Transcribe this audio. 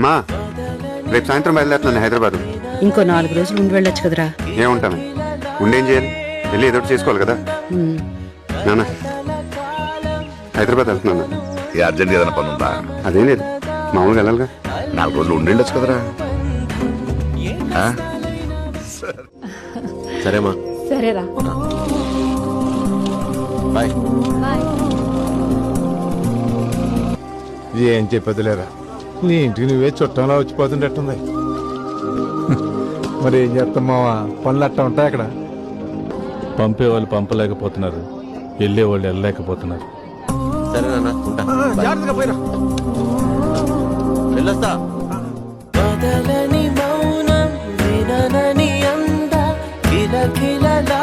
మా రేపు సాయంత్రం బయలుదేరుతున్నాను హైదరాబాద్. ఇంకో 4 రోజులు ఉండి వెళ్ళొచ్చు కదరా. ఏముంటాను, ఉండేం చేయాలి, వెళ్ళి ఏదో ఒకటి చేసుకోవాలి కదా. నాన్న హైదరాబాద్ వెళ్తున్నాను. ఏ అర్జెంట్ ఏదైనా పని ఉందా? అదేం లేదు, మామూలుగా వెళ్ళాలిగా. 4 రోజులు ఉండిండొచ్చు కదరా. సరేమా. సరేరా. బాయ్. ఏం చెప్పదులేరా, నీ ఇంటికి నువ్వే చుట్టంలో వచ్చిపోతుండట్టుంది. మరి ఏం చేస్తాం మావా, పనులు అట్టా ఉంటాయి అక్కడ. పంపేవాళ్ళు పంపలేకపోతున్నారు, వెళ్ళేవాళ్ళు వెళ్ళలేకపోతున్నారు. సరే నాన్న, ఉంటా. జాగ్రత్తగా పోయిరా. వెళ్ళొస్తా. బదలని మౌనం విననని అంద కిలకిలలా